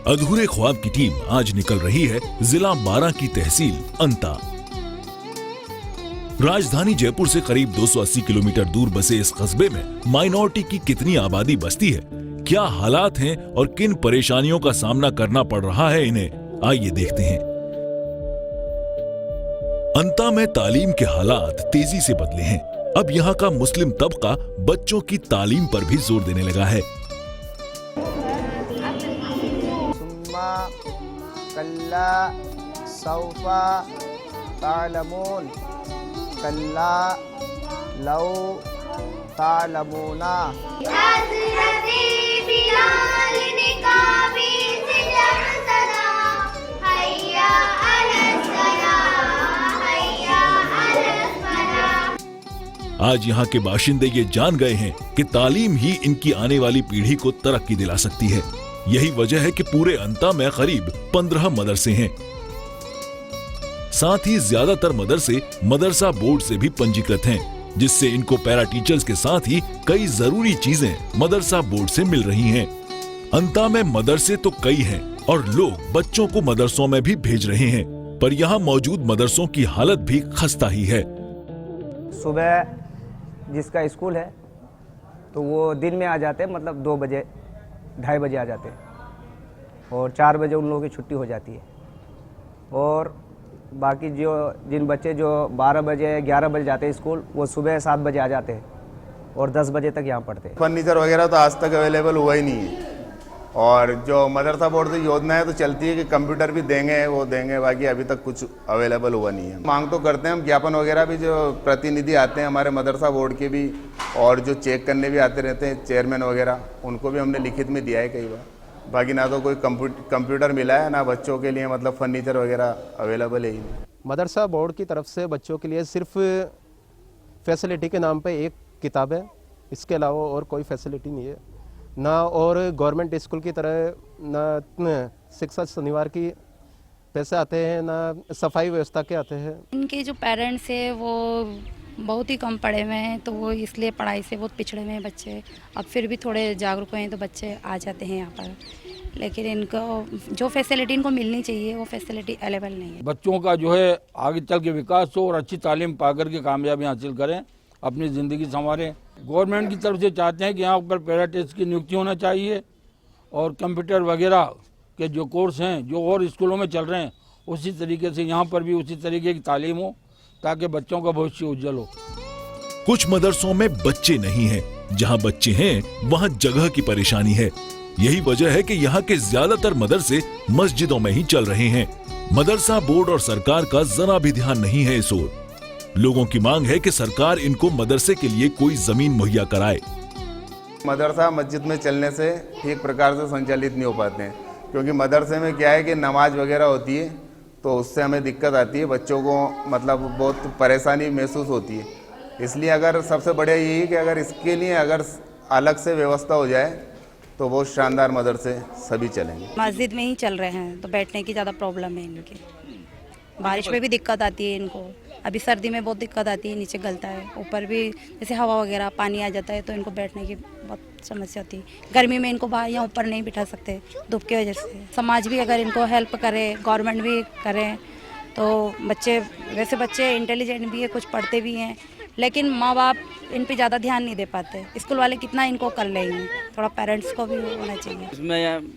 अधूरे ख्वाब की टीम आज निकल रही है जिला बारां की तहसील अंता। राजधानी जयपुर से करीब 280 किलोमीटर दूर बसे इस कस्बे में माइनॉरिटी की कितनी आबादी बसती है, क्या हालात हैं और किन परेशानियों का सामना करना पड़ रहा है इन्हें, आइए देखते हैं। अंता में तालीम के हालात तेजी से बदले हैं। अब यहाँ का मुस्लिम तबका बच्चों की तालीम पर भी जोर देने लगा है। सुम्मा कल्ला सौफा तालमून कल्ला लौ तालमूना। आज यहाँ के बाशिंदे ये जान गए हैं कि तालीम ही इनकी आने वाली पीढ़ी को तरक्की दिला सकती है। यही वजह है कि पूरे अंता में करीब 15 मदरसे हैं। साथ ही ज्यादातर मदरसे मदरसा बोर्ड से भी पंजीकृत हैं, जिससे इनको पैरा टीचर्स के साथ ही कई जरूरी चीजें मदरसा बोर्ड से मिल रही हैं। अंता में मदरसे तो कई हैं और लोग बच्चों को मदरसों में भी भेज रहे हैं, पर यहाँ मौजूद मदरसों की हालत भी खस्ता ही है। सुबह जिसका स्कूल है तो वो दिन में आ जाते हैं, मतलब 2 बजे 2:30 बजे आ जाते हैं और 4 बजे उन लोगों की छुट्टी हो जाती है। और बाकी जिन बच्चे जो 12 बजे 11 बजे जाते हैं स्कूल, वो सुबह 7 बजे आ जाते हैं और 10 बजे तक यहाँ पढ़ते हैं। फर्नीचर वगैरह तो आज तक अवेलेबल हुआ ही नहीं है। और जो मदरसा बोर्ड से योजना है तो चलती है कि कंप्यूटर भी देंगे, वो देंगे, बाकी अभी तक कुछ अवेलेबल हुआ नहीं है। मांग तो करते हैं हम, ज्ञापन वगैरह भी, जो प्रतिनिधि आते हैं हमारे मदरसा बोर्ड के भी और जो चेक करने भी आते रहते हैं चेयरमैन वगैरह, उनको भी हमने लिखित में दिया है कई बार। बाकी ना तो कोई कंप्यूटर मिला है, ना बच्चों के लिए मतलब फर्नीचर वगैरह अवेलेबल है ही नहीं। मदरसा बोर्ड की तरफ से बच्चों के लिए सिर्फ फैसिलिटी के नाम पे एक किताब है, इसके अलावा और कोई फैसिलिटी नहीं है ना। और गवर्नमेंट स्कूल की तरह ना शिक्षा शनिवार की पैसे आते हैं, ना सफाई व्यवस्था के आते हैं। इनके जो पेरेंट्स है वो बहुत ही कम पढ़े हुए हैं, तो वो इसलिए पढ़ाई से बहुत पिछड़े हुए हैं बच्चे। अब फिर भी थोड़े जागरूक हुए हैं तो बच्चे आ जाते हैं यहाँ पर, लेकिन इनको जो फैसिलिटी इनको मिलनी चाहिए वो फैसिलिटी अवेलेबल नहीं है। बच्चों का जो है आगे चल के विकास हो और अच्छी तालीम पाकर के कामयाबी हासिल करें, अपनी ज़िंदगी संवारें। गवर्नमेंट की तरफ से चाहते हैं कि यहाँ पर पैरा टीचर्स की नियुक्ति होना चाहिए और कंप्यूटर वगैरह के जो कोर्स हैं जो और स्कूलों में चल रहे हैं, उसी तरीके से यहाँ पर भी उसी तरीके की तालीम हो ताकि बच्चों का भविष्य उज्जवल हो। कुछ मदरसों में बच्चे नहीं हैं, जहाँ बच्चे हैं वहाँ जगह की परेशानी है। यही वजह है कि यहाँ के ज्यादातर मदरसे मस्जिदों में ही चल रहे हैं। मदरसा बोर्ड और सरकार का जरा भी ध्यान नहीं है इस ओर। लोगों की मांग है कि सरकार इनको मदरसे के लिए कोई जमीन मुहैया कराए। मदरसा मस्जिद में चलने से ठीक प्रकार से संचालित नहीं हो पाते हैं, क्योंकि मदरसे में क्या है कि नमाज वगैरह होती है तो उससे हमें दिक्कत आती है, बच्चों को मतलब बहुत परेशानी महसूस होती है। इसलिए अगर सबसे बढ़िया यही है कि अगर इसके लिए अगर अलग से व्यवस्था हो जाए तो बहुत शानदार मदरसे सभी चलेंगे। मस्जिद में ही चल रहे हैं तो बैठने की ज़्यादा प्रॉब्लम है इनकी, बारिश में भी दिक्कत आती है इनको। अभी सर्दी में बहुत दिक्कत आती है, नीचे गलता है, ऊपर भी जैसे हवा वगैरह पानी आ जाता है तो इनको बैठने की बहुत समस्या होती है। गर्मी में इनको बाहर या ऊपर नहीं बिठा सकते धूप की वजह से। समाज भी अगर इनको हेल्प करे, गवर्नमेंट भी करे तो बच्चे, वैसे बच्चे इंटेलिजेंट भी है, कुछ पढ़ते भी हैं, लेकिन माँ बाप इन पे ज़्यादा ध्यान नहीं दे पाते। स्कूल वाले कितना इनको कर लेंगे, थोड़ा पेरेंट्स को भी होना चाहिए। इसमें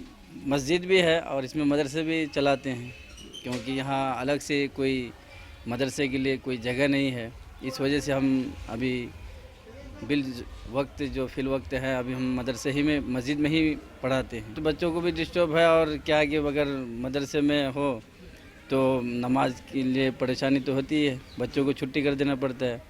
मस्जिद भी है और इसमें मदरसे भी चलाते हैं, क्योंकि यहाँ अलग से कोई मदरसे के लिए कोई जगह नहीं है। इस वजह से हम अभी बिल वक्त जो फिल वक्त है अभी हम मदरसे ही में, मस्जिद में ही पढ़ाते हैं। तो बच्चों को भी डिस्टर्ब है और क्या कि अगर मदरसे में हो तो नमाज के लिए परेशानी तो होती है, बच्चों को छुट्टी कर देना पड़ता है,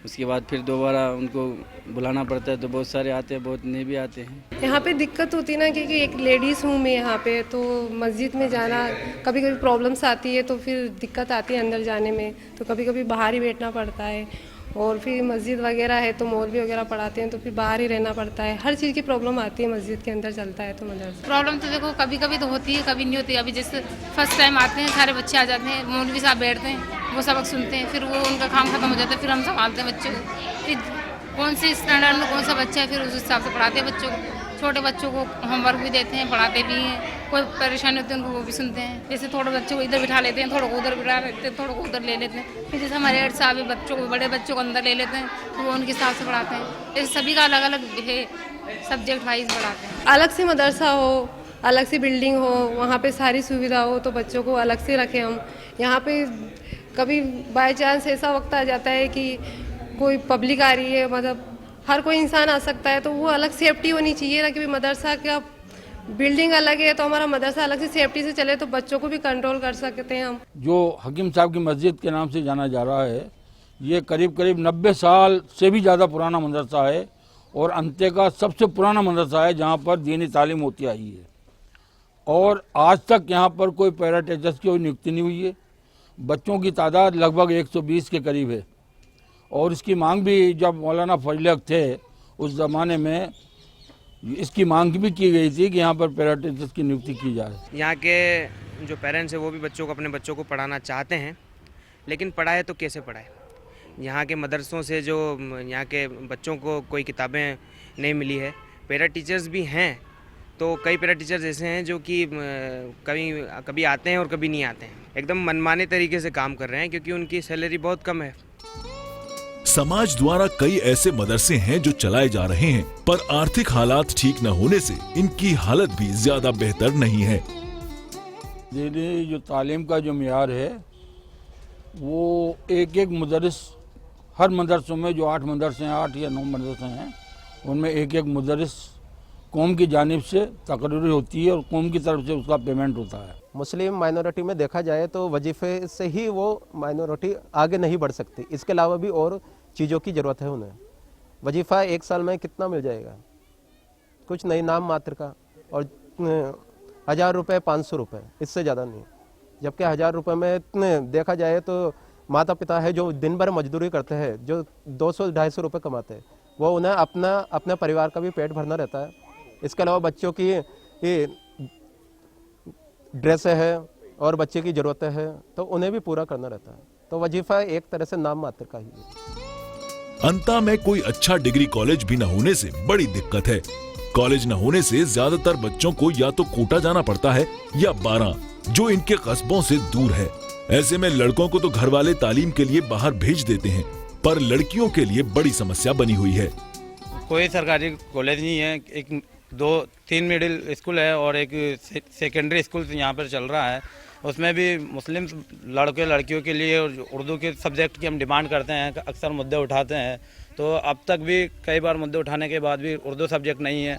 उसके बाद फिर दोबारा उनको बुलाना पड़ता है। तो बहुत सारे आते हैं, बहुत नहीं भी आते हैं। यहाँ पे दिक्कत होती है ना, क्योंकि एक लेडीज़ हूँ मैं यहाँ पे, तो मस्जिद में जाना कभी कभी प्रॉब्लम्स आती है, तो फिर दिक्कत आती है अंदर जाने में, तो कभी कभी बाहर ही बैठना पड़ता है। और फिर मस्जिद वगैरह है तो मौलवी वगैरह पढ़ाते हैं तो फिर बाहर ही रहना पड़ता है। हर चीज़ की प्रॉब्लम आती है मस्जिद के अंदर चलता है तो मदरसा। प्रॉब्लम तो देखो कभी कभी तो होती है, कभी नहीं होती। अभी जैसे फर्स्ट टाइम आते हैं, सारे बच्चे आ जाते हैं, मौलवी साहब बैठते हैं, वो सबक सुनते हैं, फिर वो उनका काम खत्म हो जाता है, फिर हम संभालते हैं बच्चों को। फिर कौन से स्टैंडर्ड में कौन सा बच्चा है फिर उस हिसाब से पढ़ाते हैं बच्चों को। छोटे बच्चों को होमवर्क भी देते हैं, पढ़ाते भी हैं। कोई परेशानी होती है उनको वो भी सुनते हैं। जैसे थोड़े बच्चों को इधर बिठा लेते हैं, थोड़े को उधर बिठा लेते हैं, थोड़े को उधर ले लेते हैं। फिर जैसे हमारे हेड साहब बच्चों को, बड़े बच्चों को अंदर ले लेते हैं तो वो उनके हिसाब से पढ़ाते हैं। जैसे सभी का अलग अलग है, सब्जेक्ट वाइज पढ़ाते हैं। अलग से मदरसा हो, अलग से बिल्डिंग हो, वहाँ पे सारी सुविधा हो तो बच्चों को अलग से रखें हम। यहाँ पे कभी बाय चांस ऐसा वक्त आ जाता है कि कोई पब्लिक आ रही है, मतलब हर कोई इंसान आ सकता है, तो वो अलग सेफ्टी होनी चाहिए ना कि मदरसा का बिल्डिंग अलग है तो हमारा मदरसा अलग से सेफ्टी से चले तो बच्चों को भी कंट्रोल कर सकते हैं हम। जो हकीम साहब की मस्जिद के नाम से जाना जा रहा है, ये करीब करीब 90 साल से भी ज़्यादा पुराना मदरसा है और अंते का सबसे पुराना मदरसा है जहाँ पर दीनी तालीम होती आई है। और आज तक यहाँ पर कोई पैरा टीचर्स की कोई नियुक्ति नहीं हुई है। बच्चों की तादाद लगभग 120 के करीब है और इसकी मांग भी जब मौलाना फजल हक थे उस ज़माने में इसकी मांग भी की गई थी कि यहाँ पर पैरा टीचर्स की नियुक्ति की जाए। यहाँ के जो पेरेंट्स हैं वो भी बच्चों को, अपने बच्चों को पढ़ाना चाहते हैं, लेकिन पढ़ाए तो कैसे पढ़ाए। यहाँ के मदरसों से जो यहाँ के बच्चों को कोई किताबें नहीं मिली है। पैरा टीचर्स भी हैं तो कई पैरा टीचर्स ऐसे हैं जो कि कभी आते हैं और कभी नहीं आते हैं। एकदम मनमाने तरीके से काम कर रहे हैं क्योंकि उनकी सैलरी बहुत कम है। समाज द्वारा कई ऐसे मदरसे हैं जो चलाए जा रहे हैं, पर आर्थिक हालात ठीक न होने से इनकी हालत भी ज्यादा बेहतर नहीं है। दीदी जो तालीम का जो मियार है वो एक मुदर्रिस, हर मदरसों में जो 8 मदरसे हैं, 8 या 9 मदरसे हैं, उनमें एक मुदर्रिस कौम की जानिब से तकरीर होती है और कौम की तरफ से उसका पेमेंट होता है। मुस्लिम माइनॉरिटी में देखा जाए तो वजीफ़े से ही वो माइनॉरिटी आगे नहीं बढ़ सकती। इसके अलावा भी और चीज़ों की ज़रूरत है उन्हें। वजीफ़ा 1 साल में कितना मिल जाएगा? कुछ नहीं, नाम मात्र का, और 1000 रुपये 500 रुपये, इससे ज़्यादा नहीं। जबकि 1000 रुपये में देखा जाए तो माता पिता है जो दिन भर मजदूरी करते हैं, जो 200-250 रुपये कमाते हैं, वो उन्हें अपने परिवार का भी पेट भरना रहता है। इसके अलावा बच्चों की ड्रेसें हैं और बच्चे की ज़रूरतें हैं तो उन्हें भी पूरा करना रहता है। तो वजीफ़ा एक तरह से नाम मात्र का ही है। अंता में कोई अच्छा डिग्री कॉलेज भी न होने से बड़ी दिक्कत है। कॉलेज न होने से ज्यादातर बच्चों को या तो कोटा जाना पड़ता है या बारां, जो इनके कस्बों से दूर है। ऐसे में लड़कों को तो घर वाले तालीम के लिए बाहर भेज देते हैं, पर लड़कियों के लिए बड़ी समस्या बनी हुई है। कोई सरकारी कॉलेज नहीं है। 2-3 मिडिल स्कूल है और एक सेकेंडरी स्कूल यहाँ पर चल रहा है। उसमें भी मुस्लिम लड़के लड़कियों के लिए उर्दू के सब्जेक्ट की हम डिमांड करते हैं, अक्सर मुद्दे उठाते हैं, तो अब तक भी कई बार मुद्दे उठाने के बाद भी उर्दू सब्जेक्ट नहीं है।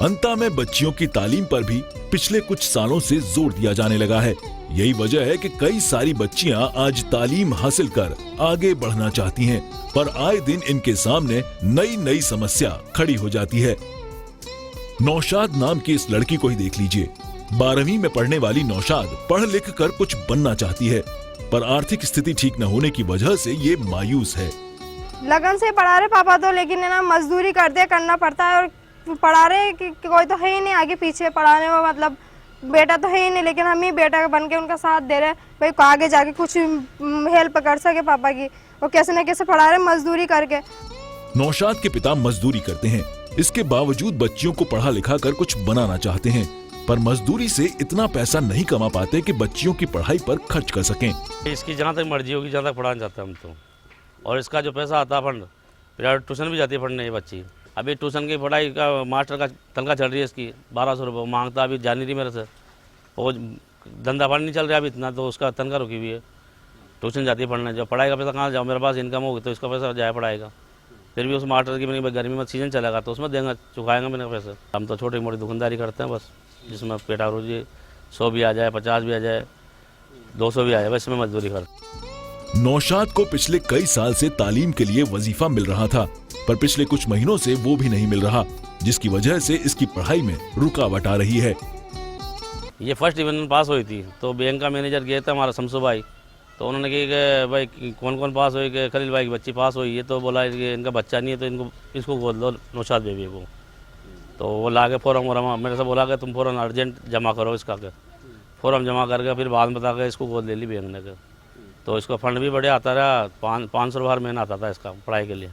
अंता में बच्चियों की तालीम पर भी पिछले कुछ सालों से जोर दिया जाने लगा है। यही वजह है कि कई सारी बच्चियां आज तालीम हासिल कर आगे बढ़ना चाहती हैं, पर आए दिन इनके सामने नई नई समस्या खड़ी हो जाती है। नौशाद नाम की इस लड़की को ही देख लीजिए। 12वीं में पढ़ने वाली नौशाद पढ़ लिख कर कुछ बनना चाहती है, पर आर्थिक स्थिति ठीक न होने की वजह से ये मायूस है। लगन से पढ़ा रहे पापा तो, लेकिन है ना मजदूरी करना पड़ता है, और पढ़ा रहे कि कोई तो है ही नहीं आगे पीछे पढ़ाने में, मतलब बेटा तो है ही नहीं, लेकिन हम ही बेटा बन के उनका साथ दे रहे हैं भाई, आगे जाके कुछ हेल्प कर सके पापा की। वो कैसे न कैसे पढ़ा रहे मजदूरी करके। नौशाद के पिता मजदूरी करते हैं, इसके बावजूद बच्चियों को पढ़ा लिखा कर कुछ बनाना चाहते हैं, पर मजदूरी से इतना पैसा नहीं कमा पाते कि बच्चियों की पढ़ाई पर खर्च कर सकें। इसकी जहाँ तक मर्जी होगी जहाँ तक पढ़ाना चाहते हैं हम तो, और इसका जो पैसा आता है फंड, प्राइवेट ट्यूशन भी जाती है पढ़ने ये बच्ची। अभी ट्यूशन की पढ़ाई का मास्टर का तनख्वाह चल रही है इसकी 1200 रुपये मांगता, अभी जान नहीं रही मेरे से। वो धंधा पानी नहीं चल रहा अभी इतना, तो उसका तनख्वाह रुकी हुई है। ट्यूशन जाती है पढ़ने, जब पढ़ाई का पैसा कहाँ जाओ, मेरे पास इनकम होगी तो इसका पैसा जाए पढ़ाएगा। फिर भी उस मास्टर की मैंने गर्मी में सीजन चलेगा तो उसमें देंगे, चुकाएंगे मैंने पैसे। हम तो छोटी मोटी दुकानदारी करते हैं बस, जिसमें पेटा रोजी 100 भी आ जाए, 50 भी आ जाए, 200 भी आ जाए, बस में मजदूरी कर। नौशाद को पिछले कई साल से तालीम के लिए वजीफा मिल रहा था, पर पिछले कुछ महीनों से वो भी नहीं मिल रहा, जिसकी वजह से इसकी पढ़ाई में रुकावट आ रही है। ये फर्स्ट डिवीजन पास हुई थी तो बैंक का मैनेजर गया था हमारा शमसू भाई, तो उन्होंने कहा कि भाई कौन कौन पास हुई, कि खलील भाई की बच्ची पास हुई है, तो बोला कि इनका बच्चा नहीं है तो इसको गोद लो नौशाद बेबी को। तो वो ला के फॉर्म मेरे से बोला कि तुम फ़ौरन अर्जेंट जमा करो इसका के। फॉर्म जमा करके फिर बाद में बता के इसको गोद ले ली बैंक ने के। तो इसका फंड भी बढ़िया आता रहा, 500 रुपये हर महीना आता था इसका पढ़ाई के लिए।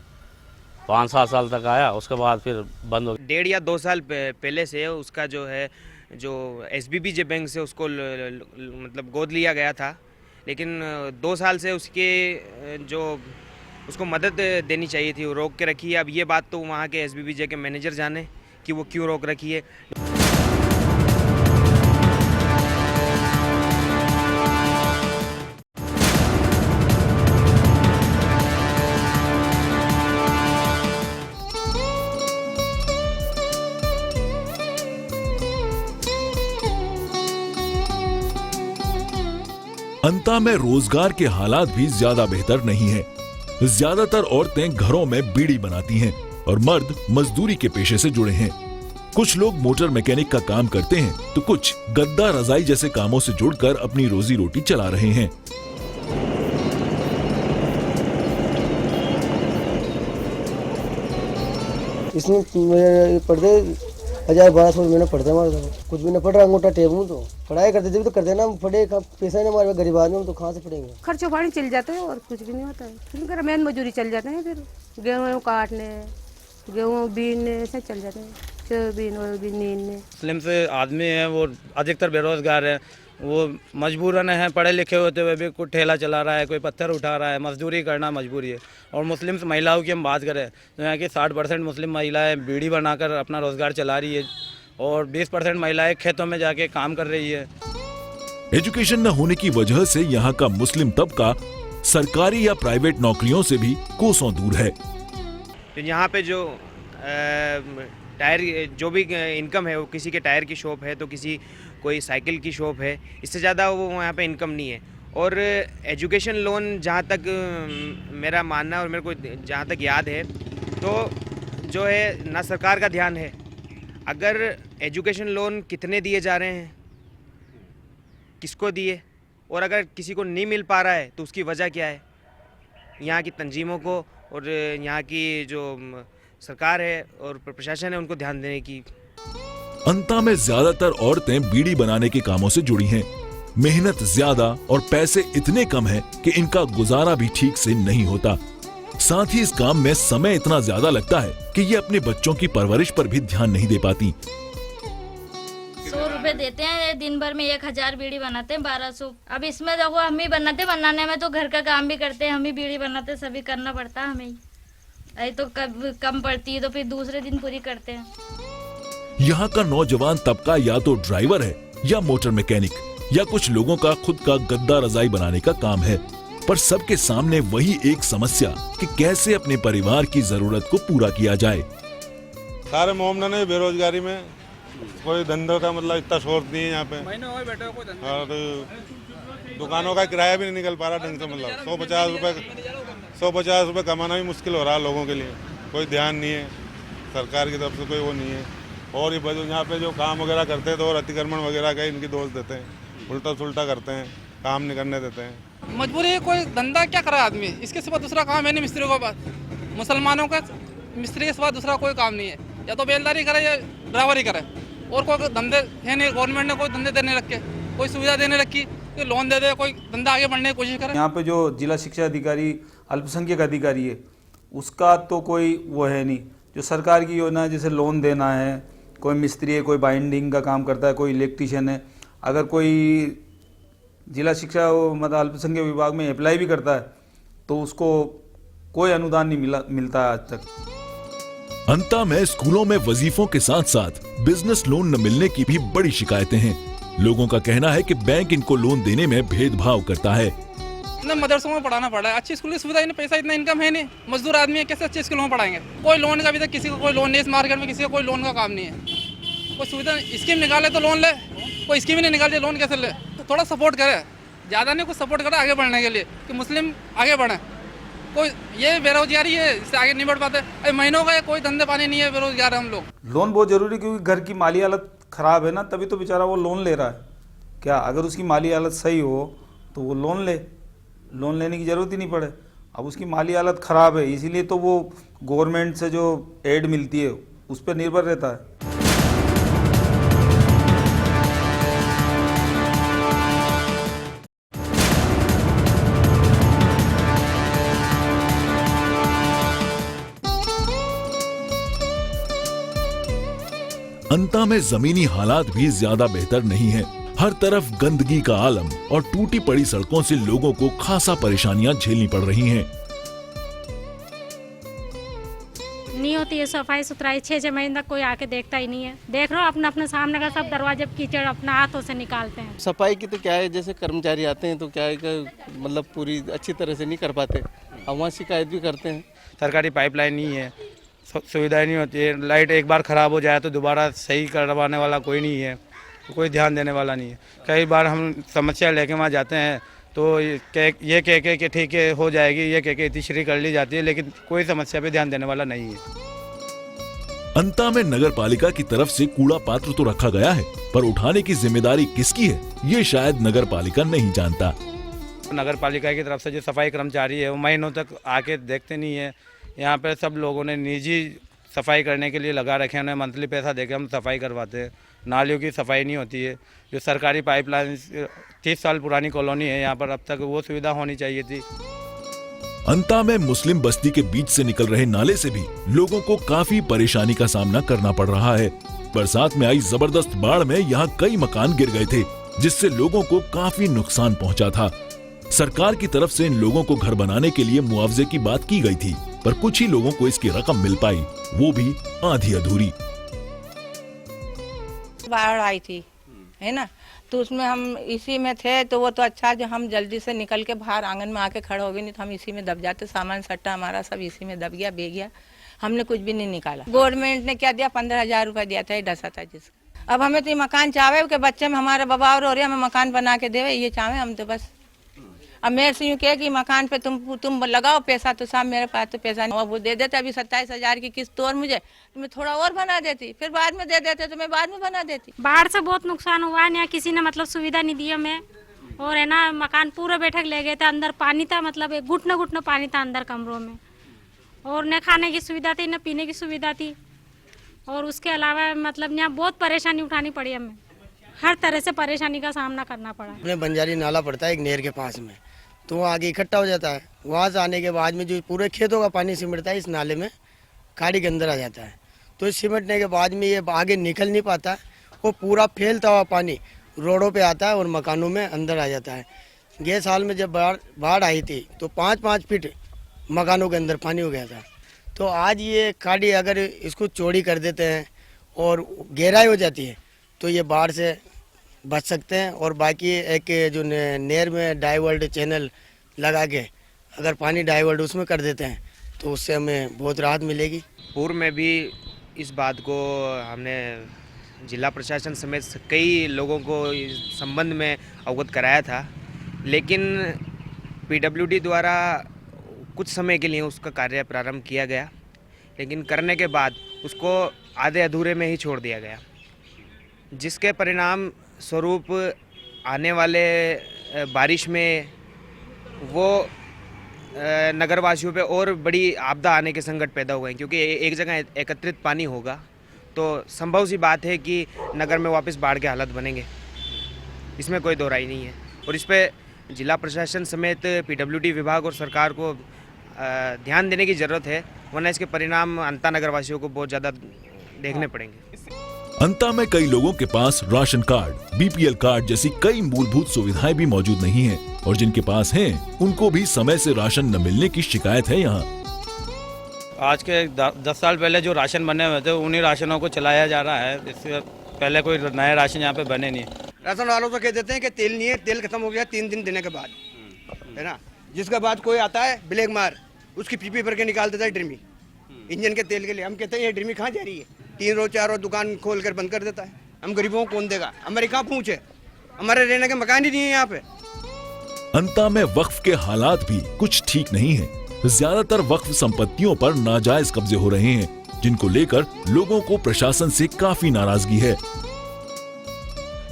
5-7 साल तक आया, उसके बाद फिर बंद हो गया। 1.5 या 2 साल पहले से उसका जो है जो SBBJ बैंक से उसको मतलब गोद लिया गया था, लेकिन 2 साल से उसके जो उसको मदद देनी चाहिए थी वो रोक के रखी है। अब ये बात तो वहाँ के SBBJ के मैनेजर जाने कि वो क्यों रोक रखी है। अंता में रोजगार के हालात भी ज्यादा बेहतर नहीं है। ज्यादातर औरतें घरों में बीड़ी बनाती हैं और मर्द मजदूरी के पेशे से जुड़े हैं। कुछ लोग मोटर मैकेनिक का काम करते हैं तो कुछ गद्दा रजाई जैसे कामों से जुड़कर अपनी रोजी रोटी चला रहे हैं। इसमें पढ़ते 1000-1200 महीना पढ़ते हमारे कुछ भी नहीं पढ़ रहा, अंगूठा टेप हूँ तो पढ़ाई करते थे तो करते ना, पढ़े पैसा नहीं हमारे गरीब आदमी तो कहाँ से पढ़ेंगे। खर्चो पानी चल जाता है और कुछ भी नहीं होता है, फिर मेहनत मजदूरी चल जाते हैं, फिर गेहूँ काटने गेहूँ बीनने ऐसे चल जाते हैं, सोयाबीन और नींदने। मुस्लिम से आदमी हैं वो अधिकतर बेरोजगार हैं, वो मजबूरन हैं, पढ़े लिखे होते हुए भी कोई ठेला चला रहा है, कोई पत्थर उठा रहा है, मजदूरी करना मजबूरी है। और मुस्लिम महिलाओं की हम बात करें तो यहाँ की 60% मुस्लिम महिलाएं बीड़ी बनाकर अपना रोजगार चला रही है और 20% महिलाएं खेतों में जाके काम कर रही है। एजुकेशन न होने की वजह से यहाँ का मुस्लिम तबका सरकारी या प्राइवेट नौकरियों से भी कोसों दूर है। तो यहाँ पे जो टायर जो भी इनकम है वो किसी के टायर की शॉप है तो किसी कोई साइकिल की शॉप है, इससे ज़्यादा वो यहाँ पे इनकम नहीं है। और एजुकेशन लोन जहाँ तक मेरा मानना और मेरे को जहाँ तक याद है तो जो है ना सरकार का ध्यान है। अगर एजुकेशन लोन कितने दिए जा रहे हैं, किसको दिए, और अगर किसी को नहीं मिल पा रहा है तो उसकी वजह क्या है। यहाँ की तंजीमों को और यहाँ की जो सरकार है और प्रशासन है उनको ध्यान देने की। अंता में ज्यादातर औरतें बीड़ी बनाने के कामों से जुड़ी हैं। मेहनत ज्यादा और पैसे इतने कम हैं कि इनका गुजारा भी ठीक से नहीं होता। साथ ही इस काम में समय इतना ज्यादा लगता है कि ये अपने बच्चों की परवरिश पर भी ध्यान नहीं दे पाती। 100 रुपए देते हैं, दिन भर में 1000 बीड़ी बनाते हैं, 1200। अब इसमें देखो हम ही बनाने में तो घर का काम भी करते हैं, हम ही बीड़ी बनाते, सभी करना पड़ता है हमें ही। अरे तो कम पड़ती है तो फिर दूसरे दिन पूरी करते हैं। यहाँ का नौजवान तबका या तो ड्राइवर है या मोटर मैकेनिक या कुछ लोगों का खुद का गद्दा रजाई बनाने का काम है, पर सबके सामने वही एक समस्या कि कैसे अपने परिवार की जरूरत को पूरा किया जाए। सारे मोमडन है बेरोजगारी में, कोई धंधों का मतलब इतना सोर्स नहीं है यहाँ पे। और दुकानों का किराया भी नहीं निकल पा रहा ढंग से, मतलब 150 रुपए कमाना भी मुश्किल हो रहा है लोगों के लिए। कोई ध्यान नहीं है सरकार की तरफ से, कोई वो नहीं है। और ये यहाँ पे जो काम वगैरह करते हैं तो और अतिक्रमण वगैरह का इनकी दोष देते हैं, उल्टा सुल्टा करते हैं, काम नहीं करने देते हैं। मजबूरी है, कोई धंधा क्या करे आदमी, इसके सिवा दूसरा काम है नहीं। मिस्त्रियों के पास, मुसलमानों का मिस्त्री के सिवा दूसरा कोई काम नहीं है, या तो बेलदारी करे या ड्राइवरी करे, और कोई धंधे है नहीं। गवर्नमेंट ने कोई धंधे देने रखे, कोई सुविधा देने रखी, कोई लोन दे दे, कोई धंधा आगे बढ़ने की कोशिश करे। यहाँ पे जो जिला शिक्षा अधिकारी अल्पसंख्यक अधिकारी है उसका तो कोई वो है नहीं। जो सरकार की योजना है जैसे लोन देना है, कोई मिस्त्री है, कोई बाइंडिंग का काम करता है, कोई इलेक्ट्रीशियन है, अगर कोई जिला शिक्षा मतलब अल्पसंख्यक विभाग में अप्लाई भी करता है तो उसको कोई अनुदान नहीं मिलता है आज तक। अंता में स्कूलों में वजीफों के साथ साथ बिजनेस लोन न मिलने की भी बड़ी शिकायतें हैं। लोगों का कहना है कि बैंक इनको लोन देने में भेदभाव करता है। मदरसों में पढ़ाना पड़ा है, अच्छी स्कूल की सुविधा, इन्हें पैसा इतना इनकम है नहीं, मजदूर आदमी है, कैसे अच्छे स्कूलों में पढ़ाएंगे। कोई लोन का भी तक किसी को कोई लोन नहीं, इस मार्केट में किसी का कोई लोन का काम नहीं है। कोई सुविधा स्कीम निकाले तो लोन ले, कोई स्कीम नहीं निकाले लोन कैसे ले। तो थोड़ा सपोर्ट करे, ज़्यादा नहीं, कुछ सपोर्ट करे आगे बढ़ने के लिए कि मुस्लिम आगे बढ़े। कोई ये बेरोजगारी है, इससे आगे नहीं बढ़ पाते। महीनों का कोई धंधे पानी नहीं है, बेरोजगार है हम लोग। लोन बहुत जरूरी, क्योंकि घर की माली हालत खराब है ना, तभी तो बेचारा वो लोन ले रहा है। क्या अगर उसकी माली हालत सही हो तो वो लोन ले, लोन लेने की ज़रूरत ही नहीं पड़े। अब उसकी माली हालत ख़राब है, इसीलिए तो वो गवर्नमेंट से जो एड मिलती है उस पर निर्भर रहता है। अंता में जमीनी हालात भी ज्यादा बेहतर नहीं है। हर तरफ गंदगी का आलम और टूटी पड़ी सड़कों से लोगों को खासा परेशानियां झेलनी पड़ रही हैं। नहीं होती है सफाई सुथराई, 6 महीने तक कोई आके देखता ही नहीं है। देख लो अपने अपने सामने का सब दरवाजे कीचड़ अपने हाथों से निकालते हैं। सफाई की तो क्या है, जैसे कर्मचारी आते हैं तो क्या है कि मतलब पूरी अच्छी तरह से नहीं कर पाते, हम वहाँ शिकायत भी करते हैं। सरकारी पाइपलाइन नहीं है, सुविधाएं नहीं होती है, लाइट एक बार ख़राब हो जाए तो दोबारा सही करवाने वाला कोई नहीं है, कोई ध्यान देने वाला नहीं है। कई बार हम समस्या लेके वहाँ जाते हैं तो ये कह के कि ठीक है हो जाएगी, ये कह के इतिश्री कर ली जाती है, लेकिन कोई समस्या पे ध्यान देने वाला नहीं है। अंता में नगर पालिका की तरफ से कूड़ा पात्र तो रखा गया है, पर उठाने की जिम्मेदारी किसकी है ये शायद नगर पालिका नहीं जानता। नगर पालिका की तरफ से जो सफाई कर्मचारी है वो महीनों तक आके देखते नहीं है। यहाँ पे सब लोगों ने निजी सफाई करने के लिए लगा रखे हैं, उन्हें मंथली पैसा देकर हम सफाई करवाते हैं। नालियों की सफाई नहीं होती है, जो सरकारी पाइपलाइन 30 साल पुरानी कॉलोनी है यहाँ पर, अब तक वो सुविधा होनी चाहिए थी। अंता में मुस्लिम बस्ती के बीच से निकल रहे नाले से भी लोगों को काफी परेशानी का सामना करना पड़ रहा है। बरसात में आई जबरदस्त बाढ़ में यहाँ कई मकान गिर गए थे, जिससे लोगों को काफी नुकसान पहुँचा था। सरकार की तरफ से इन लोगों को घर बनाने के लिए मुआवजे की बात की गई थी, पर कुछ ही लोगों को इसकी रकम मिल पाई, वो भी आधी अधूरी। बाढ़ आई थी है ना, तो उसमें हम इसी में थे, तो वो तो अच्छा जो हम जल्दी से निकल के बाहर आंगन में आके खड़े हो गए, नहीं तो हम इसी में दब जाते। सामान सट्टा हमारा सब इसी में दब गया, बह गया, हमने कुछ भी नहीं निकाला। गवर्नमेंट ने क्या दिया, 15,000 रुपए दिया था, ये डसा था जिसका। अब हमें तो ये मकान चाहे के बच्चे में हमारे बाबा और हो रहे, हमें मकान बना के देवे, ये चाहे हम तो बस। अब मेरे से यूँ कहे कि मकान पे तुम लगाओ पैसा, तो साहब मेरे पास तो पैसा नहीं। वो दे देते अभी 27,000 की किस्त और मुझे, तो मैं थोड़ा और बना देती, फिर बाद में दे देते तो मैं बाद में बना देती। बाढ़ से बहुत नुकसान हुआ है, यहाँ किसी ने मतलब सुविधा नहीं दी हमें, और है ना मकान पूरा बैठक ले गए थे, अंदर पानी था, मतलब एक घुटना पानी था अंदर कमरों में, और न खाने की सुविधा थी न पीने की सुविधा थी, और उसके अलावा मतलब यहाँ बहुत परेशानी उठानी पड़ी हमें, हर तरह से परेशानी का सामना करना पड़ा। अपने बंजारी नाला पड़ता है एक नहर के पास में, तो वो आगे इकट्ठा हो जाता है। वहाँ से आने के बाद में जो पूरे खेतों का पानी सिमटता है इस नाले में, खाड़ी के अंदर आ जाता है। तो इस सिमटने के बाद में ये आगे निकल नहीं पाता, वो पूरा फैलता हुआ पानी रोडों पे आता है और मकानों में अंदर आ जाता है। ये साल में जब बाढ़ आई थी तो 5-5 फीट मकानों के अंदर पानी हो गया था। तो आज ये खाड़ी अगर इसको चौड़ी कर देते हैं और गहराई हो जाती है तो ये बाढ़ से बच सकते हैं। और बाकी एक जो नहर में डाइवर्ट चैनल लगा के अगर पानी डाइवर्ट उसमें कर देते हैं तो उससे हमें बहुत राहत मिलेगी। पूर्व में भी इस बात को हमने जिला प्रशासन समेत कई लोगों को इस संबंध में अवगत कराया था, लेकिन पीडब्ल्यूडी द्वारा कुछ समय के लिए उसका कार्य प्रारंभ किया गया, लेकिन करने के बाद उसको आधे अधूरे में ही छोड़ दिया गया, जिसके परिणाम स्वरूप आने वाले बारिश में वो नगरवासियों पे और बड़ी आपदा आने के संकट पैदा हुए हैं। क्योंकि एक जगह एकत्रित पानी होगा तो संभव सी बात है कि नगर में वापस बाढ़ के हालत बनेंगे, इसमें कोई दो राय नहीं है। और इस पे जिला प्रशासन समेत पीडब्ल्यूडी विभाग और सरकार को ध्यान देने की ज़रूरत है, वरना इसके परिणाम अंता नगरवासियों को बहुत ज़्यादा देखने पड़ेंगे। अंता में कई लोगों के पास राशन कार्ड, बीपीएल कार्ड जैसी कई मूलभूत सुविधाएं भी मौजूद नहीं हैं, और जिनके पास हैं उनको भी समय से राशन न मिलने की शिकायत है। यहाँ आज के 10 साल पहले जो राशन बने हुए थे उन्हीं राशनों को चलाया जा रहा है, इससे पहले कोई नया राशन यहाँ पे बने नहीं। राशन वालों को कह देते हैं कि तेल नहीं है, तेल खत्म हो गया 3 दिन देने के बाद, है ना। जिसके बाद कोई आता है ब्लैक मार, उसकी पीपी भर के निकाल देता है ड्रिमी इंजन के तेल के लिए। हम कहते हैं ये ड्रिमी कहाँ जा रही है, 3 रोज 4 रोज दुकान खोल कर बंद कर देता है। हम गरीबों को कौन देगा, हमारे कहाँ पूछे, हमारे रहने के मकान ही नहीं है यहाँ पे। अंता में वक्फ के हालात भी कुछ ठीक नहीं है। ज्यादातर वक्फ संपत्तियों पर नाजायज कब्जे हो रहे हैं, जिनको लेकर लोगों को प्रशासन से काफी नाराजगी है।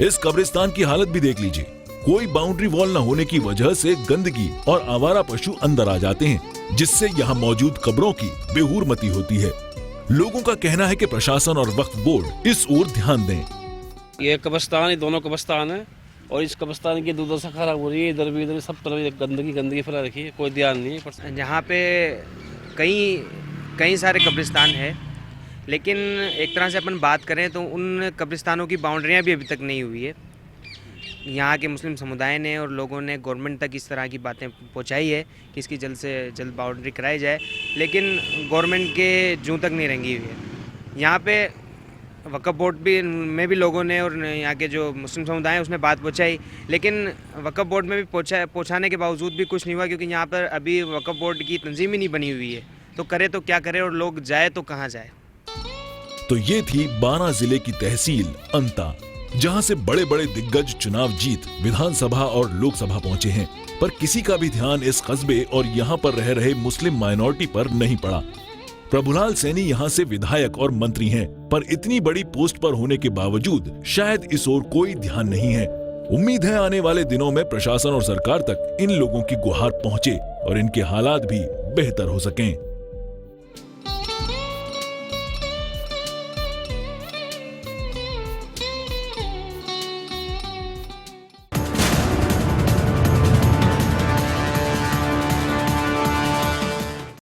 इस कब्रिस्तान की हालत भी देख लीजिए, कोई बाउंड्री वॉल न होने की वजह से गंदगी और आवारा पशु अंदर आ जाते हैं, जिससे यहाँ मौजूद कब्रों की बेहूरमती होती है। लोगों का कहना है कि प्रशासन और वक्फ बोर्ड इस ओर ध्यान दें। ये कब्रिस्तान, ये दोनों कब्रिस्तान है, और इस कब्रिस्तान की दुर्दशा खराब हो रही है। इधर भी इधर सब तरफ गंदगी फैला रखी है, कोई ध्यान नहीं है। यहाँ पे कई सारे कब्रिस्तान है, लेकिन एक तरह से अपन बात करें तो उन कब्रिस्तानों की बाउंड्रियाँ भी अभी तक नहीं हुई है। यहाँ के मुस्लिम समुदाय ने और लोगों ने गवर्नमेंट तक इस तरह की बातें पहुँचाई है कि इसकी जल्द से जल्द बाउंड्री कराई जाए, लेकिन गवर्नमेंट के जूँ तक नहीं रंगी हुई है। यहाँ पे वक्फ बोर्ड में भी लोगों ने और यहाँ के जो मुस्लिम समुदाय हैं उसमें बात पहुँचाई, लेकिन वक्फ बोर्ड में भी पहुँचाने के बावजूद भी कुछ नहीं हुआ, क्योंकि यहाँ पर अभी वक्फ बोर्ड की तंजीम ही नहीं बनी हुई है। तो करे तो क्या करे और लोग जाए तो कहाँ जाए। तो ये थी बारां जिले की तहसील अंता, जहां से बड़े बड़े दिग्गज चुनाव जीत विधानसभा और लोकसभा पहुंचे हैं, पर किसी का भी ध्यान इस कस्बे और यहां पर रह रहे मुस्लिम माइनॉरिटी पर नहीं पड़ा। प्रभुलाल सैनी यहां से विधायक और मंत्री हैं, पर इतनी बड़ी पोस्ट पर होने के बावजूद शायद इस ओर कोई ध्यान नहीं है। उम्मीद है आने वाले दिनों में प्रशासन और सरकार तक इन लोगों की गुहार पहुंचे और इनके हालात भी बेहतर हो सकें।